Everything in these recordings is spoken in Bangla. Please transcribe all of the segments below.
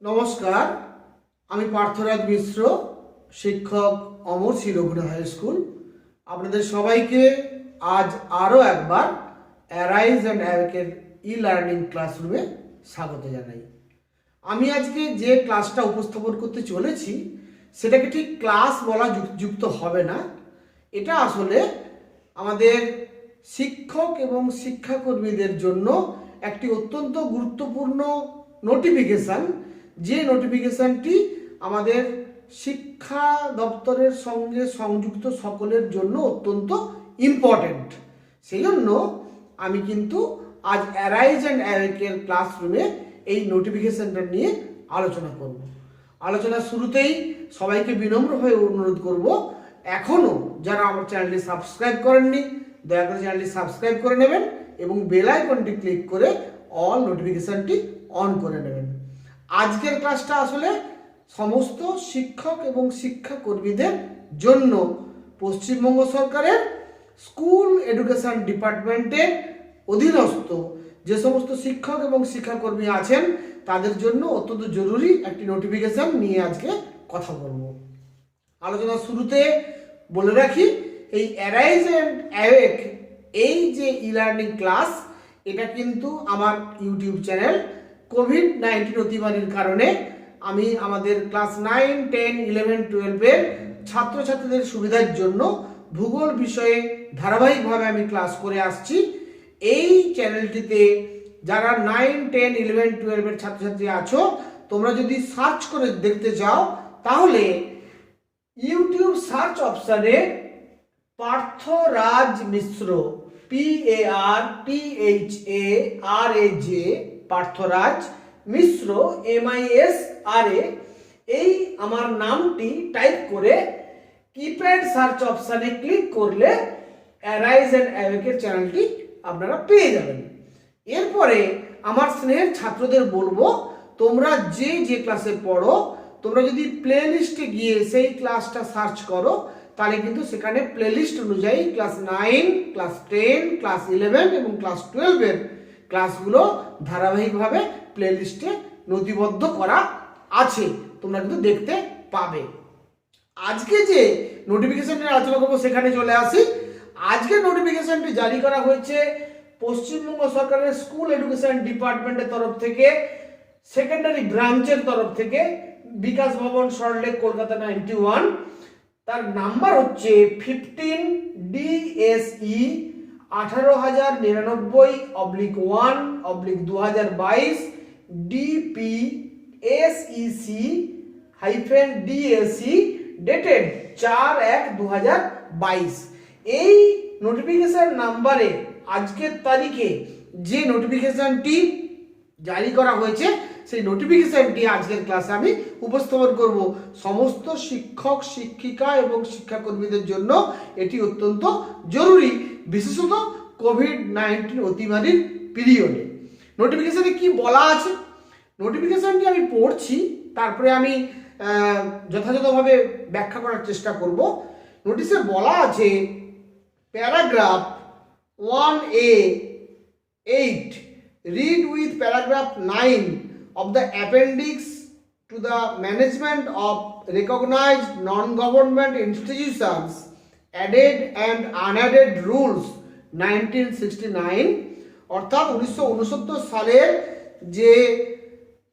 নমস্কার, আমি পার্থরাজ মিশ্র, শিক্ষক অমর শ্রী রঘুনাথ হাই স্কুল। আপনাদের সবাইকে আজ আরও একবার অ্যারাইজ অ্যান্ড অ্যাওয়েকের ই লার্নিং ক্লাসরুমে স্বাগত জানাই। আমি আজকে যে ক্লাসটা উপস্থাপন করতে চলেছি সেটাকে ঠিক ক্লাস বলা যুক্ত হবে না। এটা আসলে আমাদের শিক্ষক এবং শিক্ষাকর্মীদের জন্য একটি অত্যন্ত গুরুত্বপূর্ণ নোটিফিকেশান, যে নোটিফিকেশানটি আমাদের শিক্ষা দপ্তরের সঙ্গে সংযুক্ত সকলের জন্য অত্যন্ত ইম্পর্ট্যান্ট। সেই জন্য আমি কিন্তু আজ অ্যারাইজ অ্যান্ড অ্যাওয়েকের ক্লাসরুমে এই নোটিফিকেশানটা নিয়ে আলোচনা করব। আলোচনার শুরুতেই সবাইকে বিনম্রভাবে অনুরোধ করব, এখনও যারা আমার চ্যানেলটি সাবস্ক্রাইব করেননি দয়া করে চ্যানেলটি সাবস্ক্রাইব করে নেবেন এবং বেল আইকনটি ক্লিক করে অল নোটিফিকেশানটি অন করে নেবেন। আজকের ক্লাসটা আসলে সমস্ত শিক্ষক এবং শিক্ষাকর্মীদের জন্য পশ্চিমবঙ্গ সরকারের স্কুল এডুকেশন ডিপার্টমেন্টের অধীনস্থ যে সমস্ত শিক্ষক এবং শিক্ষাকর্মী আছেন তাদের জন্য অত্যন্ত জরুরি একটি নোটিফিকেশান নিয়ে আজকে কথা বলবো। আলোচনার শুরুতে বলে রাখি, এই অ্যারাইজ অ্যান্ড অ্যাওয়েক এই যে ই লার্নিং ক্লাস, এটা কিন্তু আমার ইউটিউব চ্যানেল। কোভিড-19 অতিমারির কারণে আমি আমাদের ক্লাস 9, 10, 11, 12-এর ছাত্রছাত্রীদের সুবিধার জন্য ভূগোল বিষয়ে ধারাবাহিকভাবে আমি ক্লাস করে আসছি। এই চ্যানেলটিতে যারা 9, 10, 11, 12-এর ছাত্রছাত্রী আছো, তোমরা যদি সার্চ করে দেখতে চাও তাহলে ইউটিউব সার্চ অপশানে পার্থরাজ মিশ্র, PARTHARAJ, পার্থরাজ মিশ্র, MISRA, এই আমার নামটি টাইপ করে কিপ্যাড সার্চ অপশানে ক্লিক করলে অ্যারাইজ অ্যান্ড অ্যাওয়েকের চ্যানেলটি আপনারা পেয়ে যাবেন। এরপরে আমার স্নেহের ছাত্রদের বলবো, তোমরা যে ক্লাসে পড়ো, তোমরা যদি প্লে লিস্টে গিয়ে সেই ক্লাসটা সার্চ করো তাহলে কিন্তু সেখানে প্লে লিস্ট অনুযায়ী ক্লাস 9, ক্লাস 10, ক্লাস 11 এবং ক্লাস 12-এর ক্লাসগুলো ধারাবাহিকভাবে প্লে লিস্টে নথিবদ্ধ করা আছে, তোমরা কিন্তু দেখতে পাবে। আজকে যে নোটিফিকেশনটি আলোচনা করবো সেখানে চলে আসি। আজকের নোটিফিকেশনটি জারি করা হয়েছে পশ্চিমবঙ্গ সরকারের স্কুল এডুকেশন ডিপার্টমেন্টের তরফ থেকে, সেকেন্ডারি ব্রাঞ্চের তরফ থেকে, বিকাশ ভবন, সল্টলেক, কলকাতা 91। তার নাম্বার হচ্ছে 15 DSE 18099/1/2022 DPSEC-DSE ডেটেড 4/1/2022। এই নোটিফিকেশন নাম্বারে আজকের তারিখে যে নোটিফিকেশনটি জারি করা হয়েছে সেই নোটিফিকেশনটি আজকের ক্লাসে আমি উপস্থাপন করব। সমস্ত শিক্ষক, শিক্ষিকা এবং শিক্ষাকর্মীদের জন্য এটি অত্যন্ত জরুরি, বিশেষত কোভিড-19 অতিমারির পিরিয়ডে। নোটিফিকেশনে কি বলা আছে, নোটিফিকেশনটি আমি পড়ছি, তারপরে আমি যথাযথভাবে ব্যাখ্যা করার চেষ্টা করব। নোটিশে বলা আছে, paragraph 1A8, read with paragraph 9 of the appendix to the management of recognized non-government institutions added and unadded rules 1969, অর্থাৎ 1969 সালের যে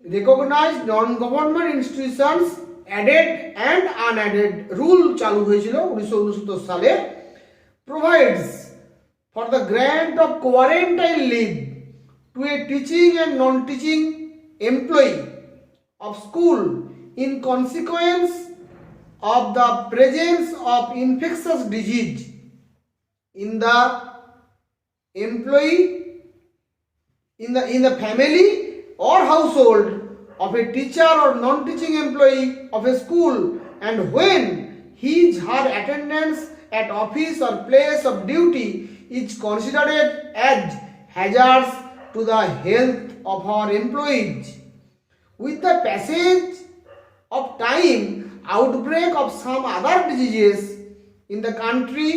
recognised non government institutions aided and unaided rule চালু হয়েছিল 1969 সালে, provides for the grant of quarantine leave to a teaching and non-teaching employee of school in consequence of the presence of infectious disease in the employee, in the family or household of a teacher or non-teaching employee of a school, and when her attendance at office or place of duty is considered as hazardous to the health of our employees. With the passage of time, outbreak of some other diseases in the country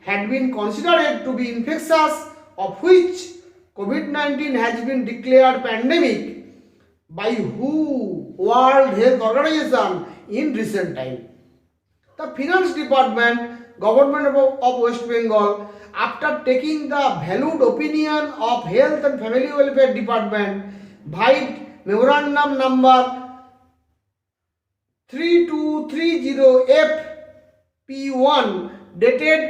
had been considered to be infectious, of which COVID-19 has been declared pandemic. by WHO, World Health Organization, in recent time. The Finance Department, Government of West Bengal, after taking the valued opinion of Health and Family Welfare Department, by Memorandum number 3230FP1 dated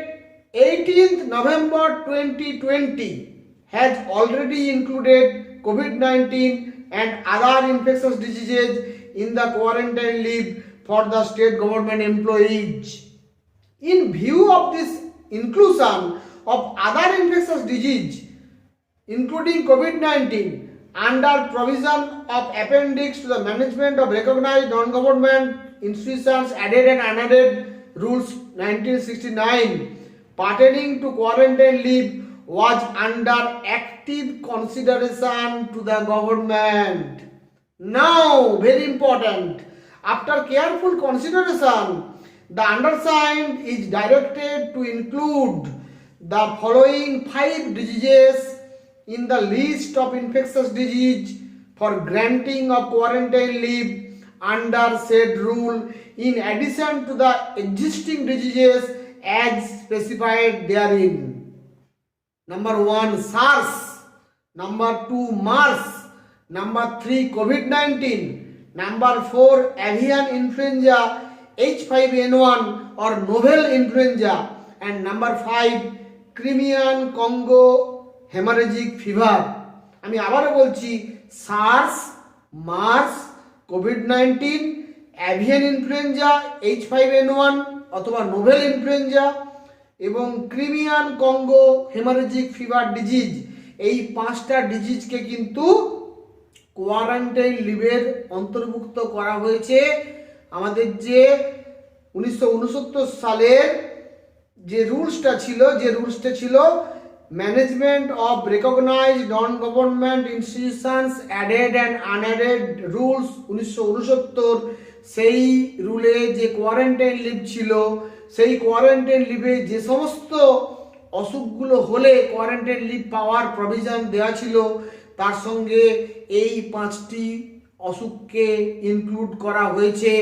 18th November 2020 has already included COVID-19 and other infectious diseases in the quarantine leave for the state government employees. In view of this inclusion of other infectious disease, including COVID-19, under provision of appendix to the management of recognized non-government institutions added and unadded rules 1969 pertaining to quarantine leave was under active consideration to the government. Now, very important, after careful consideration, the undersigned is directed to include the following 5 diseases in the list of infectious disease for granting of quarantine leave under said rule, in addition to the existing diseases as specified therein. Number 1, SARS. Number 2, MERS. Number 3, COVID-19. Number 4, avian influenza H5N1 or novel influenza. And number 5, Crimean Congo haemorrhagic fever. আমি আবারও বলছি, সার্স, মার্স, কোভিড-19, অ্যাভিয়ান ইনফ্লুয়েঞ্জা H5N1 অথবা নোভেল ইনফ্লুয়েঞ্জা এবং Crimean Congo haemorrhagic fever disease, এই 5টা ডিজিজকে কিন্তু কোয়ারেন্টাইন লিভের অন্তর্ভুক্ত করা হয়েছে। আমাদের যে 1969 সালের যে রুলসটা ছিল management of recognised non government institutions aided and unaided rules 1969, সেই রুলে যে কোয়ারেন্টাইন লিভ ছিল, সেই কোয়ারেন্টাইন লিভে যে সমস্ত অসুখগুলো হলে কোয়ারেন্টাইন লিভ পাওয়ার প্রভিশন দেওয়া ছিল, তার সঙ্গে এই 5টি অসুখকে ইনক্লুড করা হয়েছে।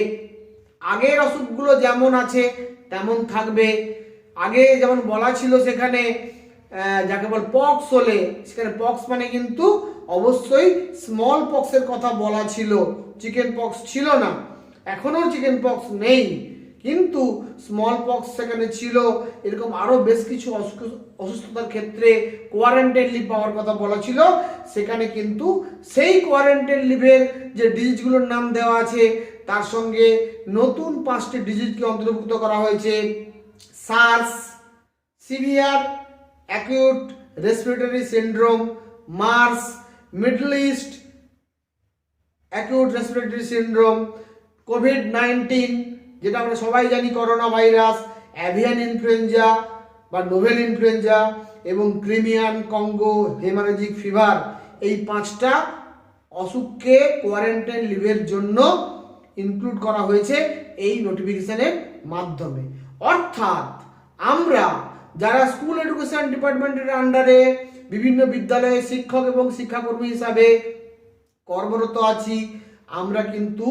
আগের অসুখগুলো যেমন আছে তেমন থাকবে। আগে যেমন বলা ছিল সেখানে যাকে বল পক্স হলে, সেখানে পক্স মানে কিন্তু অবশ্যই স্মল পক্সের কথা বলা ছিল, চিকেন পক্স ছিল না। এখনও চিকেন পক্স নেই, কিন্তু স্মল পক্স সেখানে ছিল। এরকম আরও বেশ কিছু অসুস্থতার ক্ষেত্রে কোয়ারেন্টাইন লিভ পাওয়ার কথা বলা ছিল। সেখানে কিন্তু সেই কোয়ারেন্টাইন লিভের যে ডিজিজগুলোর নাম দেওয়া আছে তার সঙ্গে নতুন 5টি ডিজিজকে অন্তর্ভুক্ত করা হয়েছে। SARS, severe acute respiratory syndrome; MERS, Middle East acute respiratory syndrome; কোভিড-19 যেটা আমরা সবাই জানি করোনা ভাইরাস; অ্যাভিয়ান ইনফ্লুয়েঞ্জা বা নোভেল ইনফ্লুয়েঞ্জা এবং ক্রিমিয়ান কঙ্গো হেমারেজিক ফিভার। এই 5টা অসুখকে কোয়ারেন্টাইন লিভের জন্য ইনক্লুড করা হয়েছে এই নোটিফিকেশনের মাধ্যমে। অর্থাৎ আমরা যারা স্কুল এডুকেশন ডিপার্টমেন্টের আন্ডারে বিভিন্ন বিদ্যালয়ে শিক্ষক এবং শিক্ষাকর্মী হিসাবে কর্মরত আছি, আমরা কিন্তু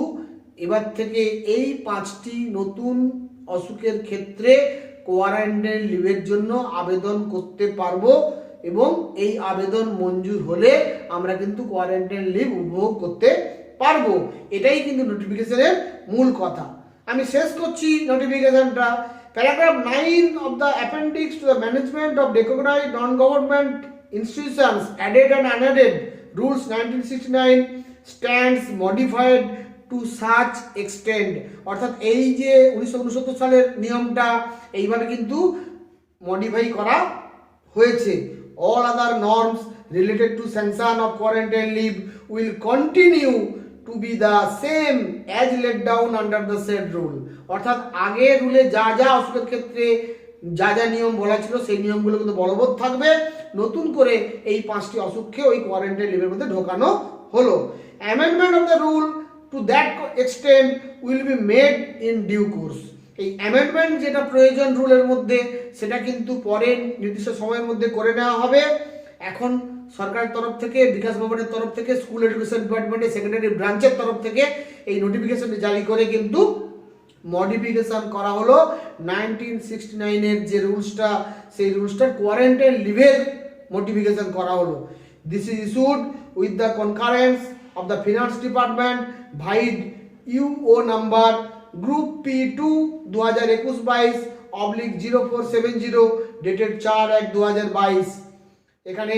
এবার থেকে এই 5টি নতুন অসুখের ক্ষেত্রে কোয়ারেন্টাইন লিভের জন্য আবেদন করতে পারবো এবং এই আবেদন মঞ্জুর হলে আমরা কিন্তু কোয়ারেন্টাইন লিভ উপভোগ করতে পারবো। এটাই কিন্তু নোটিফিকেশনের মূল কথা। আমি শেষ করছি নোটিফিকেশনটা। Paragraph 9 of the appendix to the management of recognized non-government institutions added and unadded rules 1969 stands modified to such extent। অর্থাৎ এই যে 1969 সালের নিয়মটা এইভাবে কিন্তু মডিফাই করা হয়েছে। All other norms related to sanction of quarantine leave will continue to be the same as laid down under the said rule। অর্থাৎ আগের রুলে যা যা অসুখের ক্ষেত্রে যা যা নিয়ম বলা ছিল সেই নিয়মগুলো কিন্তু বলবৎ থাকবে। নতুন করে এই 5টি অসুখকে ওই কোয়ারেন্টাইন লিভের মধ্যে ঢোকানো হলো। Amendment of the rule to that extent will be made in due course. এই অ্যামেন্ডমেন্ট যেটা প্রয়োজন রুলের মধ্যে, সেটা কিন্তু পরে নির্দিষ্ট সময়ের মধ্যে করে নেওয়া হবে। এখন সরকারের তরফ থেকে, বিকাশ ভবনের তরফ থেকে, স্কুল এডুকেশন ডিপার্টমেন্টের সেকেন্ডারি ব্রাঞ্চের তরফ থেকে এই নোটিফিকেশন জারি করে কিন্তু মডিফিকেশন করা হলো 1969 এর যে রুলসটা, সেই রুলসটার কোয়ারেন্টাইন লিভের মডিফিকেশন করা হলো। This is issued with the concurrence of the finance department vide UO number group P2 2021-22/0470 dated 4/1/2022। এখানে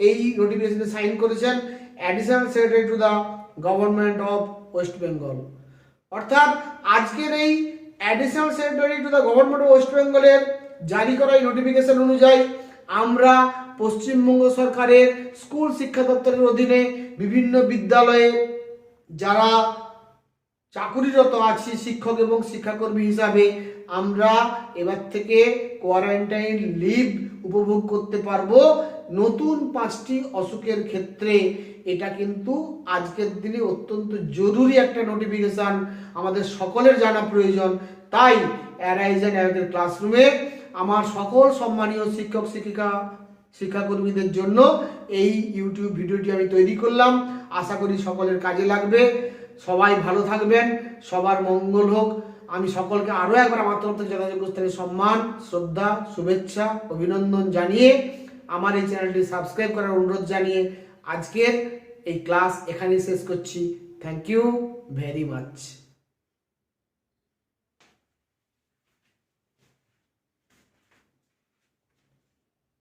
এই নোটিফিকেশনে সাইন করেছেন additional secretary to the government of West Bengal. অর্থাৎ আজকের এই additional secretary to the government of West বেঙ্গলের জারি করা এই নোটিফিকেশন অনুযায়ী আমরা পশ্চিমবঙ্গ সরকারের স্কুল শিক্ষা দপ্তরের অধীনে বিভিন্ন বিদ্যালয়ে যারা চাকুরিরত আছি শিক্ষক এবং শিক্ষাকর্মী হিসাবে, আমরা এবার থেকে কোয়ারেন্টাইন লিভ উপভোগ করতে পারবো নতুন 5টি অসুখের ক্ষেত্রে। এটা কিন্তু আজকের দিনে অত্যন্ত জরুরি একটা নোটিফিকেশন, আমাদের সকলের জানা প্রয়োজন। তাই অ্যারাইজ অ্যান্ড অ্যাওয়েকের ক্লাসরুমে আমার সকল সম্মানীয় শিক্ষক শিক্ষাকর্মীদের জন্য এই ইউটিউব ভিডিওটি আমি তৈরি করলাম। আশা করি সকলের কাজে লাগবে। সবাই ভালো থাকবেন, সবার মঙ্গল হোক। আমি সকলকে আরও একবার আমার তরফ থেকে যথাযোগ্য স্থানে সম্মান, শ্রদ্ধা, শুভেচ্ছা, অভিনন্দন জানিয়ে আমার এই চ্যানেলটি সাবস্ক্রাইব করার অনুরোধ জানিয়ে আজকের এই ক্লাস এখানেই শেষ করছি। Thank you very much.